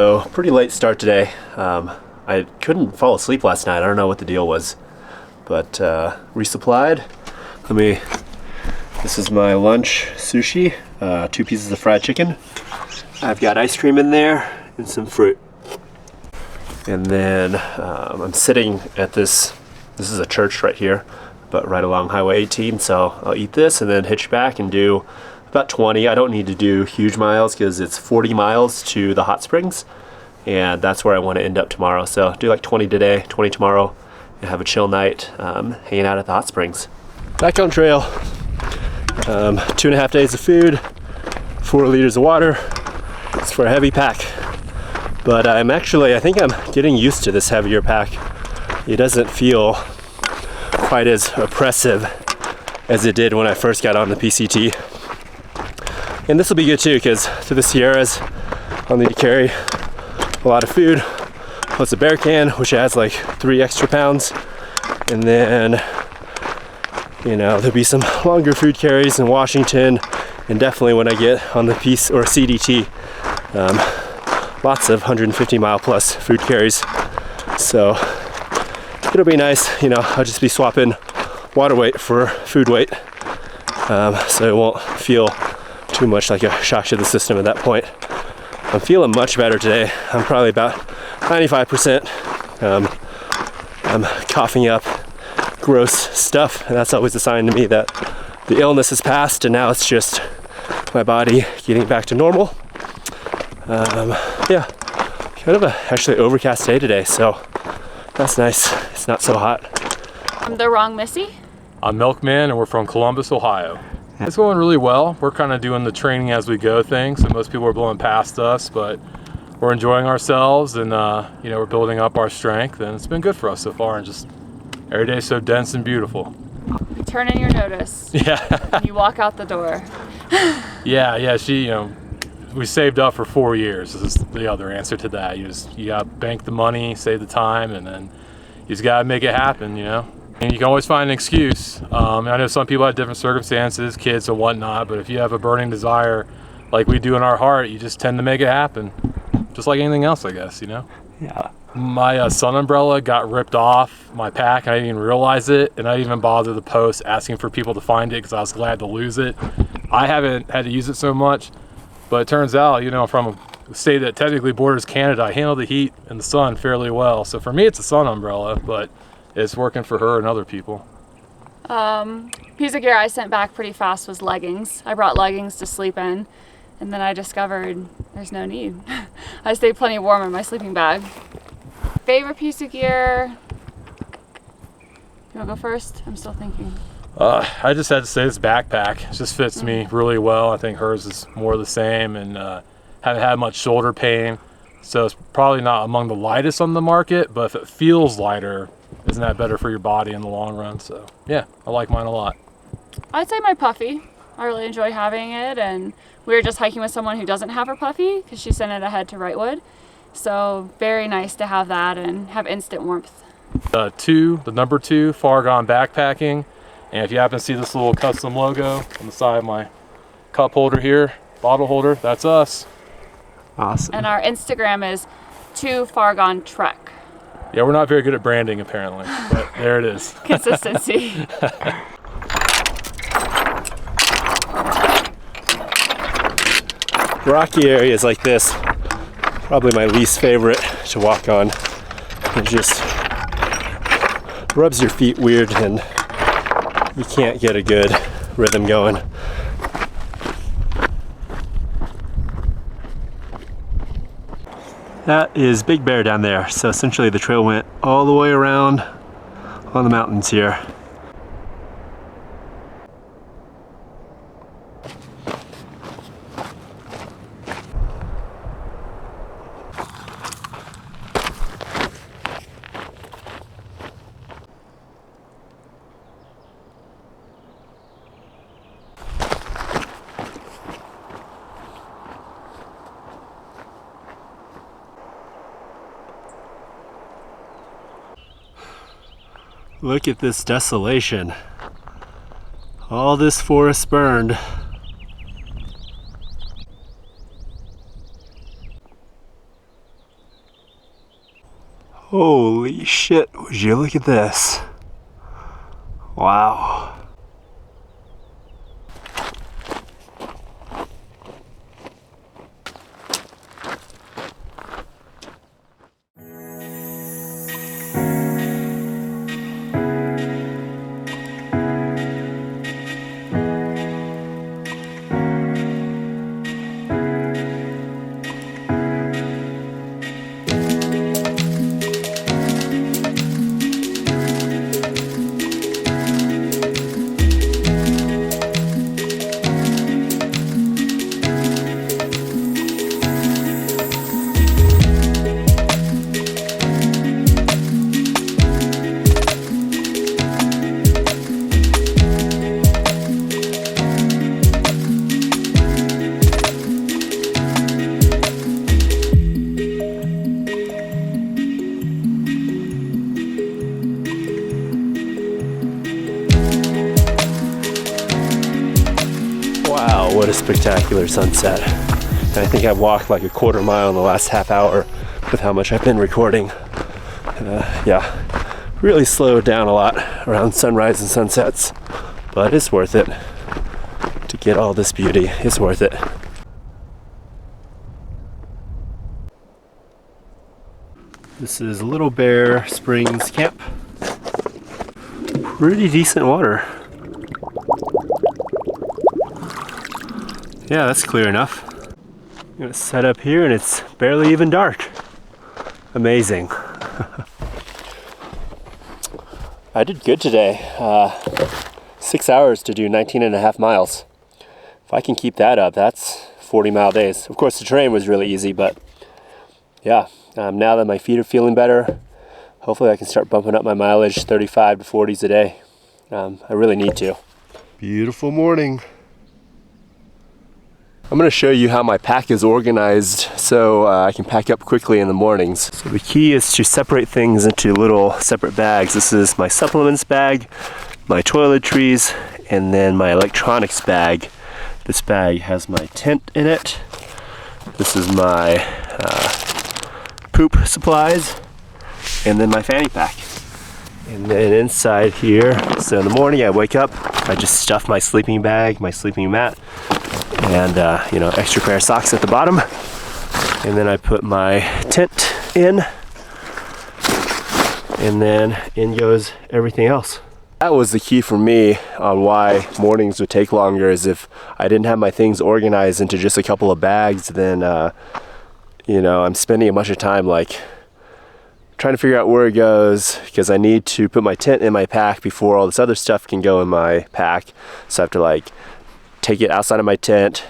So pretty late start today. I couldn't fall asleep last night. I don't know what the deal was, but resupplied. This is my lunch sushi, 2 pieces of fried chicken. I've got ice cream in there and some fruit. And then I'm sitting at this is a church right here, but right along Highway 18. So I'll eat this and then hitch back and do about 20. I don't need to do huge miles because it's 40 miles to the hot springs, and that's where I want to end up tomorrow. So do like 20 today, 20 tomorrow, and have a chill night hanging out at the hot springs. Back on trail. 2.5 days of food, 4 liters of water. It's for a heavy pack, but I think I'm getting used to this heavier pack. It doesn't feel quite as oppressive as it did when I first got on the PCT. And this will be good too, because through the Sierras I'll need to carry a lot of food, plus a bear can, which adds like 3 extra pounds. And then, you know, there'll be some longer food carries in Washington, and definitely when I get on the CDT, lots of 150 mile plus food carries. So it'll be nice, you know, I'll just be swapping water weight for food weight, so it won't feel too much like a shock to the system at that point. I'm feeling much better today. I'm probably about 95%. I'm coughing up gross stuff, and that's always a sign to me that the illness has passed, and now it's just my body getting back to normal. Yeah, kind of a actually overcast day today, so that's nice. It's not so hot. I'm the wrong Missy. I'm Milkman, and we're from Columbus, Ohio. It's going really well. We're kind of doing the training as we go thing, so most people are blowing past us, but we're enjoying ourselves, and you know, we're building up our strength, and it's been good for us so far, and just every day is so dense and beautiful. You turn in your notice. Yeah. And you walk out the door. Yeah, she, you know, we saved up for 4 years. This is the other answer to that. You gotta bank the money, save the time, and then you just gotta make it happen, you know? And you can always find an excuse. I know some people have different circumstances, kids and whatnot, but if you have a burning desire like we do in our heart, you just tend to make it happen. Just like anything else, I guess, you know? Yeah. My sun umbrella got ripped off my pack, and I didn't even realize it, and I didn't even bother to post asking for people to find it because I was glad to lose it. I haven't had to use it so much, but it turns out, you know, from a state that technically borders Canada, I handle the heat and the sun fairly well. So for me, it's a sun umbrella, but it's working for her and other people. Piece of gear I sent back pretty fast was leggings. I brought leggings to sleep in, and then I discovered there's no need. I stay plenty warm in my sleeping bag. Favorite piece of gear? You wanna go first? I'm still thinking. I just had to say this backpack. It just fits me really well. I think hers is more the same, and haven't had much shoulder pain. So it's probably not among the lightest on the market, but if it feels lighter, isn't that better for your body in the long run? So yeah, I like mine a lot. I'd say my puffy. I really enjoy having it, and we were just hiking with someone who doesn't have her puffy because she sent it ahead to Wrightwood. So very nice to have that and have instant warmth. The number 2 Far Gone backpacking, and if you happen to see this little custom logo on the side of my cup holder here, bottle holder, that's us. Awesome. And our Instagram is 2 Far Gone Trek. Yeah, we're not very good at branding apparently, but there it is. Consistency. Rocky areas like this, probably my least favorite to walk on. It just rubs your feet weird, and you can't get a good rhythm going. That is Big Bear down there. So essentially the trail went all the way around on the mountains here. Look at this desolation. All this forest burned. Holy shit, would you look at this? Wow. Wow, what a spectacular sunset. And I think I've walked like a quarter mile in the last half hour with how much I've been recording. Yeah, really slowed down a lot around sunrise and sunsets, but it's worth it. To get all this beauty, it's worth it. This is Little Bear Springs Camp. Pretty decent water. Yeah, that's clear enough. I'm gonna set up here and it's barely even dark. Amazing. I did good today. 6 hours to do 19.5 miles. If I can keep that up, that's 40-mile days. Of course, the terrain was really easy, but yeah, now that my feet are feeling better, hopefully I can start bumping up my mileage 35 to 40s a day. I really need to. Beautiful morning. I'm going to show you how my pack is organized so I can pack up quickly in the mornings. So the key is to separate things into little separate bags. This is my supplements bag, my toiletries, and then my electronics bag. This bag has my tent in it. This is my poop supplies, and then my fanny pack. And then inside here, so in the morning I wake up, I just stuff my sleeping bag, my sleeping mat, and extra pair of socks at the bottom. And then I put my tent in, and then in goes everything else. That was the key for me on why mornings would take longer, is if I didn't have my things organized into just a couple of bags, then I'm spending a bunch of time like trying to figure out where it goes, because I need to put my tent in my pack before all this other stuff can go in my pack. So I have to like take it outside of my tent,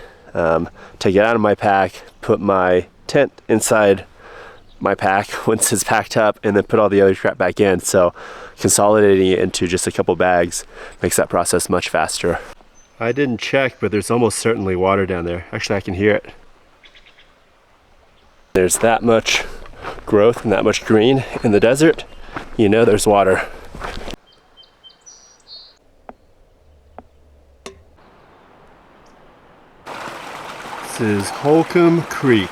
take it out of my pack, put my tent inside my pack once it's packed up, and then put all the other crap back in. So consolidating it into just a couple bags makes that process much faster. I didn't check, but there's almost certainly water down there. Actually, I can hear it. There's that much growth and that much green in the desert, there's water. This is Holcomb Creek.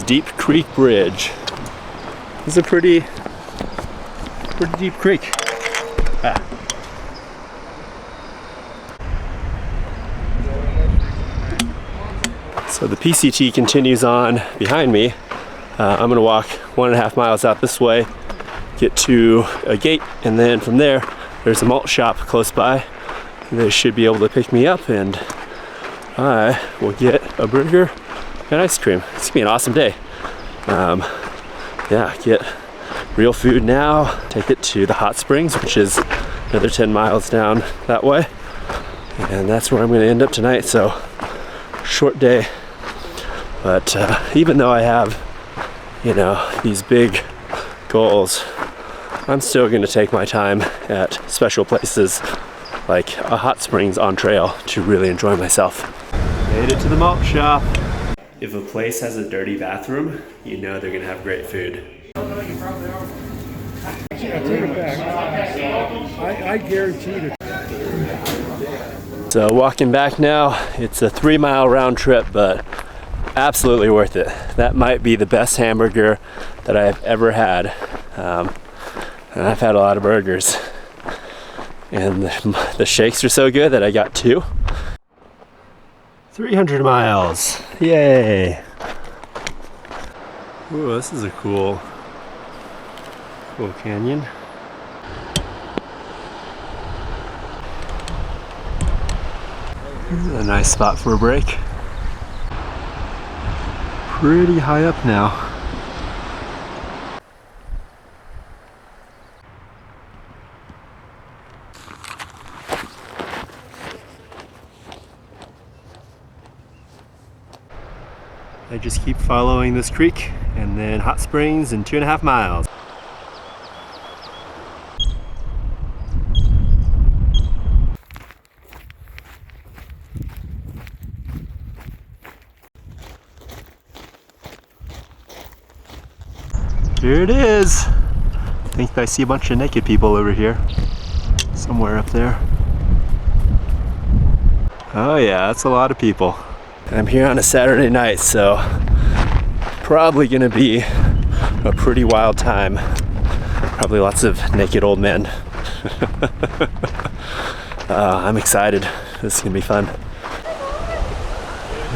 Deep Creek Bridge. This is a pretty deep creek. So the PCT continues on behind me. I'm gonna walk 1.5 miles out this way, get to a gate, and then from there, there's a malt shop close by. They should be able to pick me up, and I will get a burger and ice cream. It's gonna be an awesome day. Get real food now, take it to the hot springs, which is another 10 miles down that way, and that's where I'm gonna end up tonight. So short day, but even though I have these big goals, I'm still gonna take my time at special places like a hot springs on trail to really enjoy myself. Made it to the malt shop. If a place has a dirty bathroom, you know they're gonna have great food. Yeah, take it back. I guarantee it. So walking back now, it's a 3-mile round trip, but absolutely worth it. That might be the best hamburger that I've ever had. And I've had a lot of burgers. And the shakes are so good that I got 2. 300 miles, yay. Ooh, this is a cool canyon. This is a nice spot for a break. Pretty high up now. I just keep following this creek and then hot springs in 2.5 miles. Here it is. I think I see a bunch of naked people over here. Somewhere up there. Oh yeah, that's a lot of people. I'm here on a Saturday night, so probably gonna be a pretty wild time. Probably lots of naked old men. I'm excited. This is gonna be fun.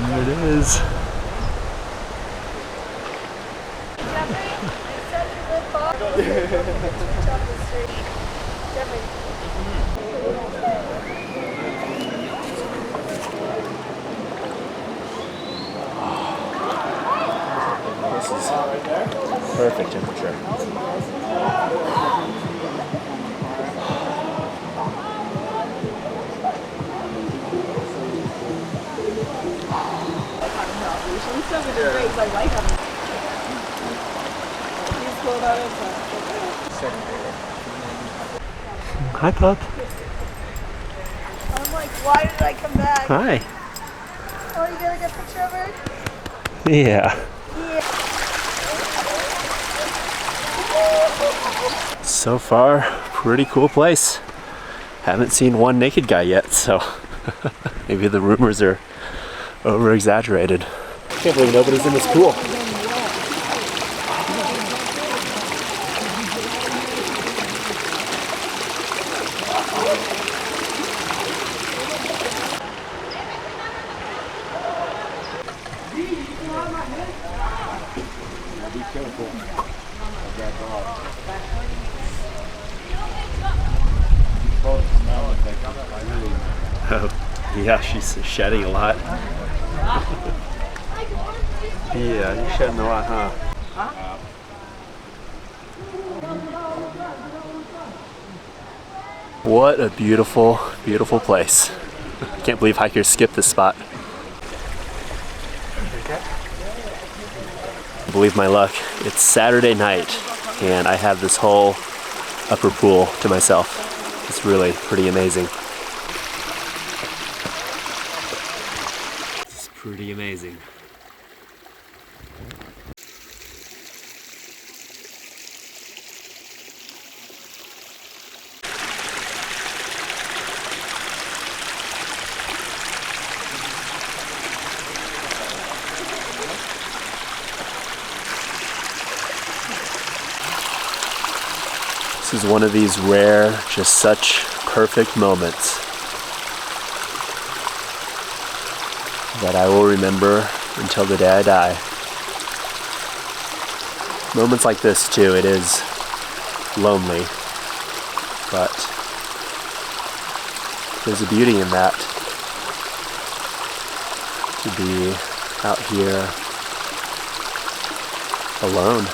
There it is. This is perfect temperature. Hi, pup. I'm like, why did I come back? Hi. Oh, you gonna get a picture of her? Yeah. So far, pretty cool place. Haven't seen one naked guy yet, so maybe the rumors are over-exaggerated. Can't believe nobody's in this pool. Oh, yeah, she's shedding a lot. Yeah, you're shedding a lot, huh? What a beautiful, beautiful place. I can't believe hikers skip this spot. Believe my luck, it's Saturday night and I have this whole upper pool to myself. It's really pretty amazing. It's pretty amazing. This is one of these rare, just such perfect moments that I will remember until the day I die. Moments like this too, it is lonely, but there's a beauty in that, to be out here alone.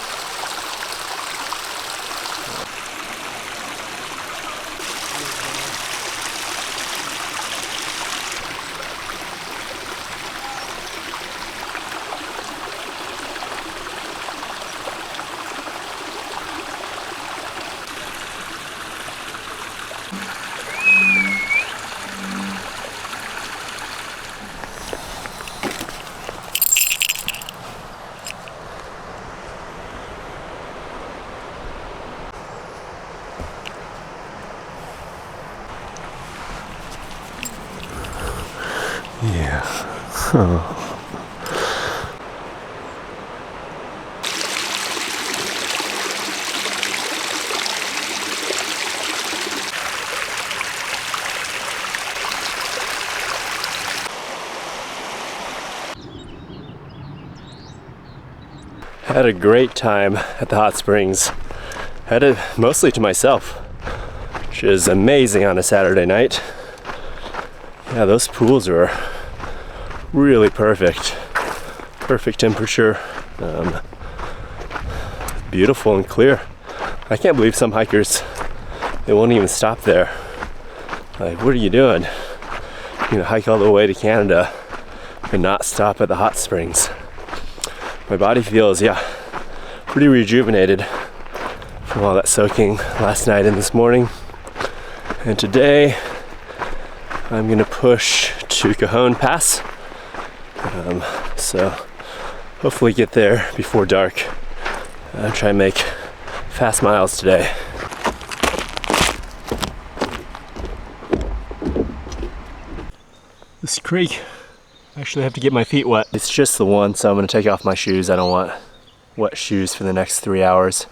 Yeah. Oh. Had a great time at the hot springs. Had it mostly to myself, which is amazing on a Saturday night. Yeah, those pools are really perfect. Perfect temperature. Beautiful and clear. I can't believe some hikers, they won't even stop there. Like, what are you doing? You're gonna hike all the way to Canada and not stop at the hot springs. My body feels, yeah, pretty rejuvenated from all that soaking last night and this morning. And today, I'm gonna push to Cajon Pass. So hopefully get there before dark. Try and make fast miles today. This creek, I actually have to get my feet wet. It's just the one, so I'm gonna take off my shoes. I don't want wet shoes for the next 3 hours.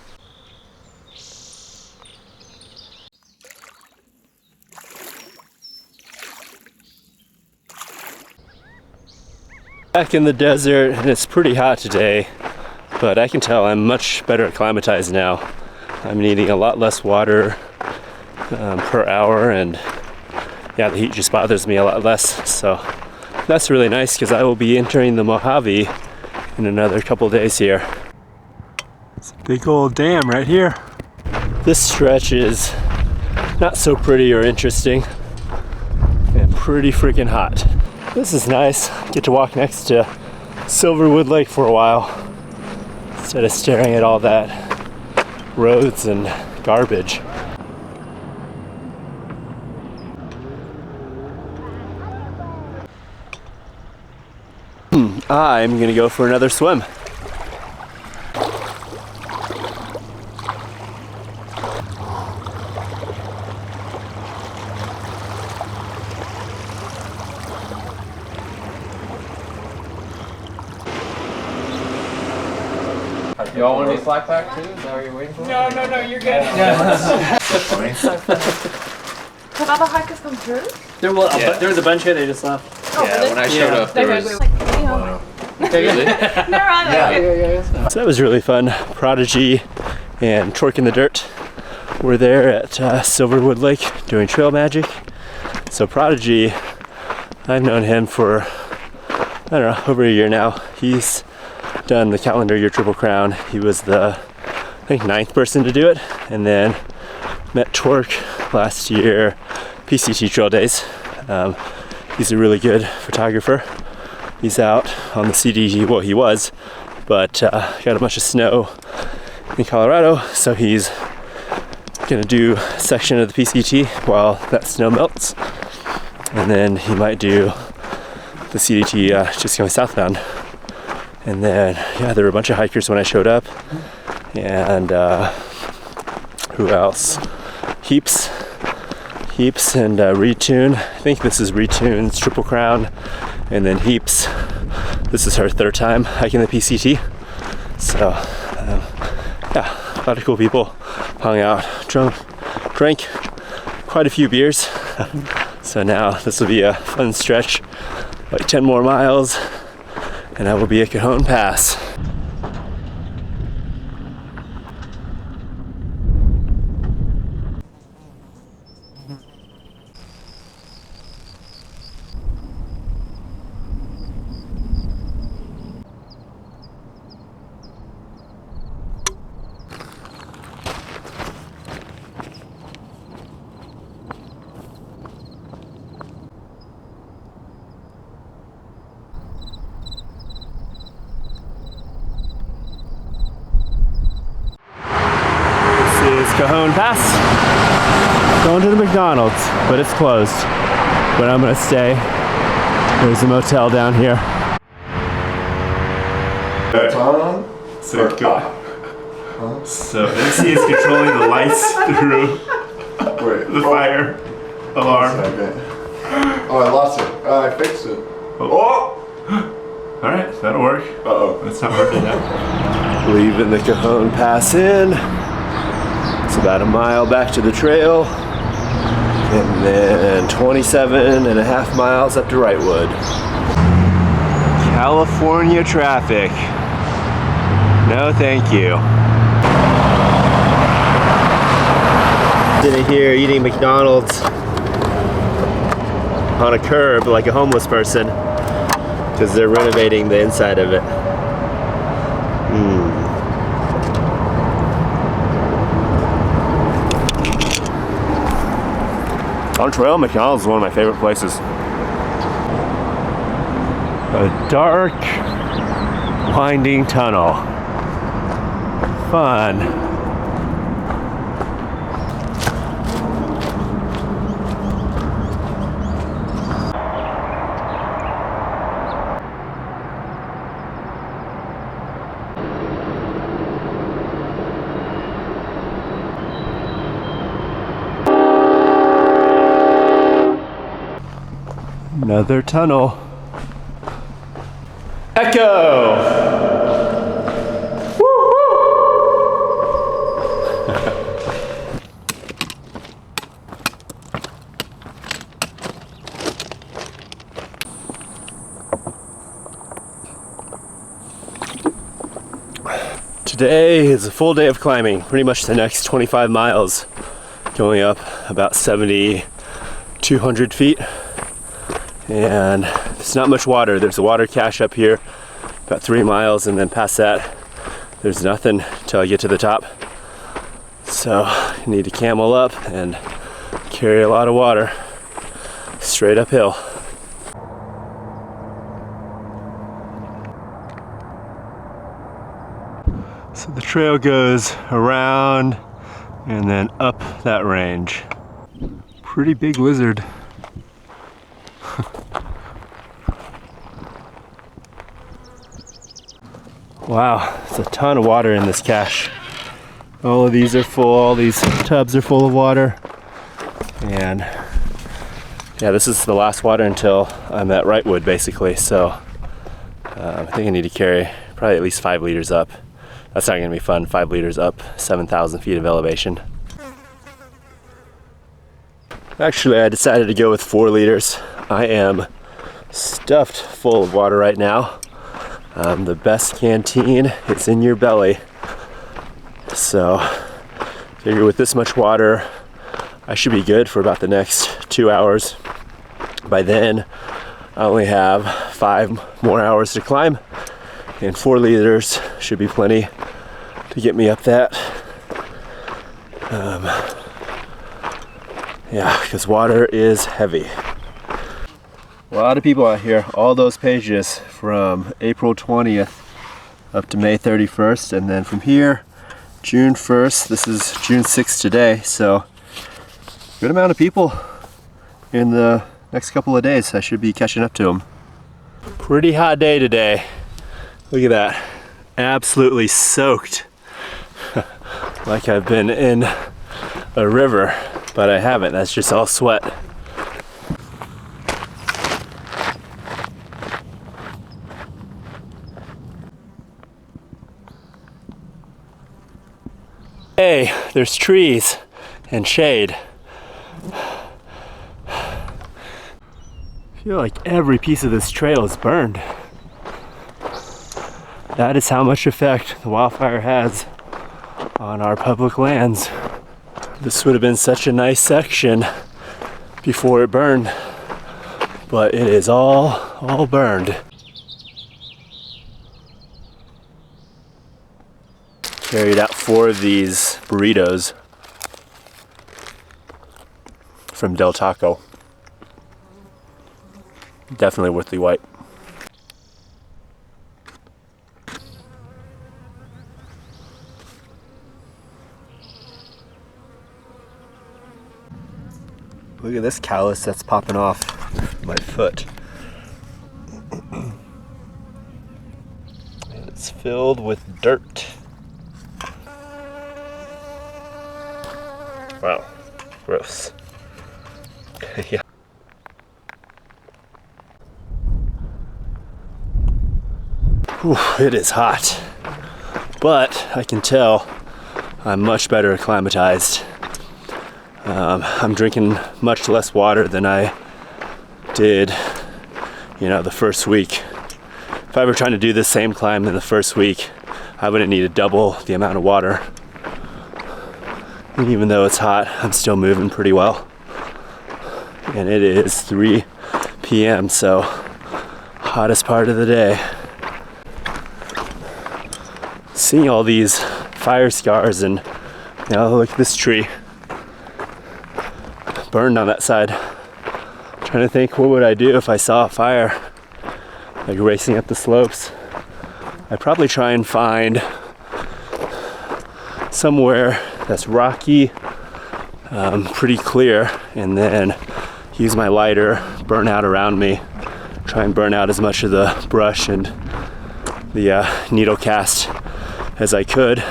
Back in the desert, and it's pretty hot today, but I can tell I'm much better acclimatized now. I'm needing a lot less water per hour, and yeah, the heat just bothers me a lot less. So that's really nice because I will be entering the Mojave in another couple days here. It's a big old dam right here. This stretch is not so pretty or interesting and pretty freaking hot. This is nice. Get to walk next to Silverwood Lake for a while instead of staring at all that roads and garbage. I'm gonna go for another swim. You all want to be slack pack too? Is that what you're waiting for? No, you're good. Have other hikers come through? There was a bunch here, they just left. Yeah, when I showed up, there was. Really? They're on it. So that was really fun. Prodigy and Twerkinthedirt were there at Silverwood Lake doing trail magic. So Prodigy, I've known him for, I don't know, over a year now. He's done the calendar year Triple Crown. He was the, I think, 9th person to do it, and then met Twerk last year, PCT trail days. He's a really good photographer. He's out on the CDG, well, he was, but got a bunch of snow in Colorado, so he's gonna do a section of the PCT while that snow melts, and then he might do the CDT just going southbound. And then, yeah, there were a bunch of hikers when I showed up, and who else? Heaps and Retune. I think this is Retune's Triple Crown, and then Heaps. This is her 3rd time hiking the PCT. So, yeah, a lot of cool people hung out, drank quite a few beers. So now this will be a fun stretch, like 10 more miles, and I will be at Cajon Pass. Cajon Pass. Going to the McDonald's, but it's closed. But I'm gonna stay. There's a motel down here. So MC is controlling the lights through the fire alarm. Oh, I lost it. I fixed it. Oh! Alright, that'll work. Uh-oh. That's not working now. Leaving the Cajon Pass in. It's about a mile back to the trail. And then 27.5 miles up to Wrightwood. California traffic. No, thank you. Sitting here eating McDonald's on a curb like a homeless person because they're renovating the inside of it. On trail, McDonald's is one of my favorite places. A dark, winding tunnel. Fun. Another tunnel. Echo! Woo Today is a full day of climbing, pretty much the next 25 miles, going up about 7,200 feet. And there's not much water. There's a water cache up here, about 3 miles, and then past that, there's nothing till I get to the top. So I need to camel up and carry a lot of water straight uphill. So the trail goes around and then up that range. Pretty big lizard. Wow, it's a ton of water in this cache. All of these are full, all these tubs are full of water. And yeah, this is the last water until I'm at Wrightwood basically. So I think I need to carry probably at least 5 liters up. That's not gonna be fun, 5 liters up 7,000 feet of elevation. Actually, I decided to go with 4 liters. I am stuffed full of water right now. The best canteen is in your belly. So, figure with this much water, I should be good for about the next 2 hours. By then, I only have 5 more hours to climb, and 4 liters should be plenty to get me up that. Yeah, because water is heavy. A lot of people out here, all those pages from April 20th up to May 31st, and then from here, June 1st, this is June 6th today, so good amount of people in the next couple of days. I should be catching up to them. Pretty hot day today. Look at that, absolutely soaked. Like I've been in a river, but I haven't, that's just all sweat. Hey, there's trees and shade. I feel like every piece of this trail is burned. That is how much effect the wildfire has on our public lands. This would have been such a nice section before it burned, but it is all burned. Carried out 4 of these burritos from Del Taco. Definitely worth the wait. Look at this callus that's popping off my foot. And it's filled with dirt. Wow, gross. Yeah. Whew, it is hot, but I can tell I'm much better acclimatized. I'm drinking much less water than I did, the first week. If I were trying to do the same climb in the first week, I wouldn't need to double the amount of water. And even though it's hot, I'm still moving pretty well. And it is 3 p.m., so hottest part of the day. Seeing all these fire scars and look at this tree burned on that side. Trying to think, what would I do if I saw a fire like racing up the slopes? I'd probably try and find somewhere that's rocky, pretty clear, and then use my lighter, burn out around me, try and burn out as much of the brush and the needle cast as I could,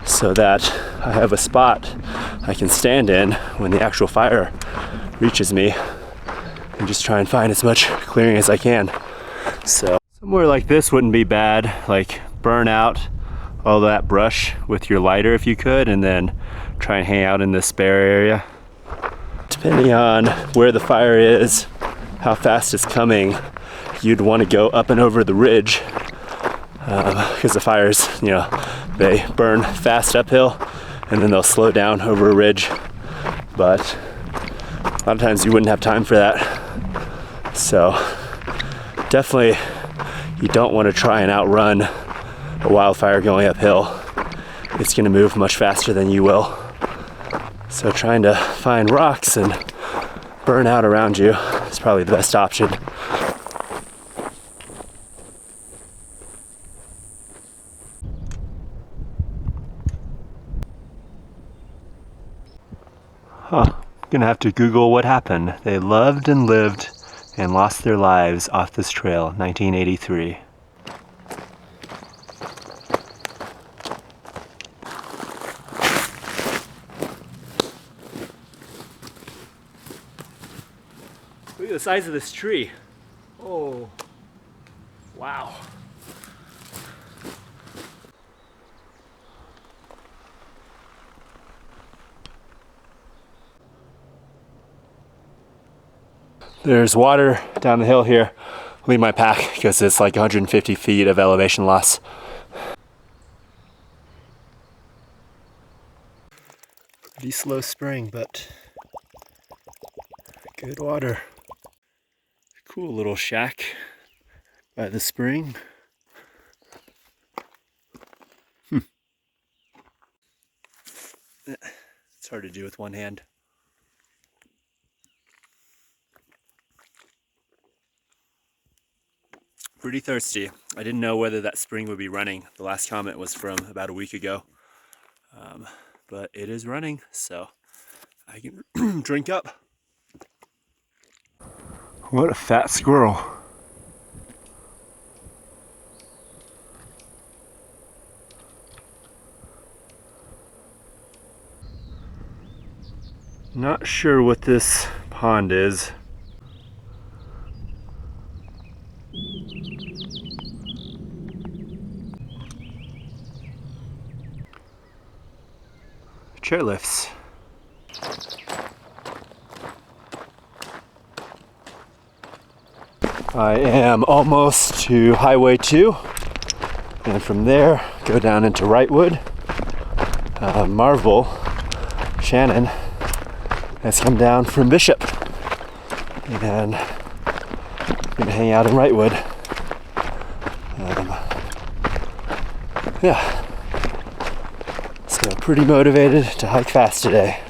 so that I have a spot I can stand in when the actual fire reaches me, and just try and find as much clearing as I can. So somewhere like this wouldn't be bad, like burn out all that brush with your lighter if you could, and then try and hang out in this spare area. Depending on where the fire is, how fast it's coming, you'd want to go up and over the ridge, because the fires, they burn fast uphill and then they'll slow down over a ridge. But a lot of times you wouldn't have time for that. So definitely you don't want to try and outrun a wildfire going uphill. It's going to move much faster than you will. So trying to find rocks and burn out around you is probably the best option. Gonna have to Google what happened. They loved and lived and lost their lives off this trail, 1983. Look at the size of this tree. Oh, wow. There's water down the hill here. Leave my pack because it's like 150 feet of elevation loss. Pretty slow spring, but good water. Cool little shack by the spring. It's hard to do with one hand. Pretty thirsty. I didn't know whether that spring would be running. The last comment was from about a week ago. But it is running, so I can drink up. What a fat squirrel. Not sure what this pond is. Chairlifts. I am almost to Highway 2, and from there go down into Wrightwood. Marvel, Shannon, has come down from Bishop, and I'm gonna hang out in Wrightwood. Yeah. So pretty motivated to hike fast today.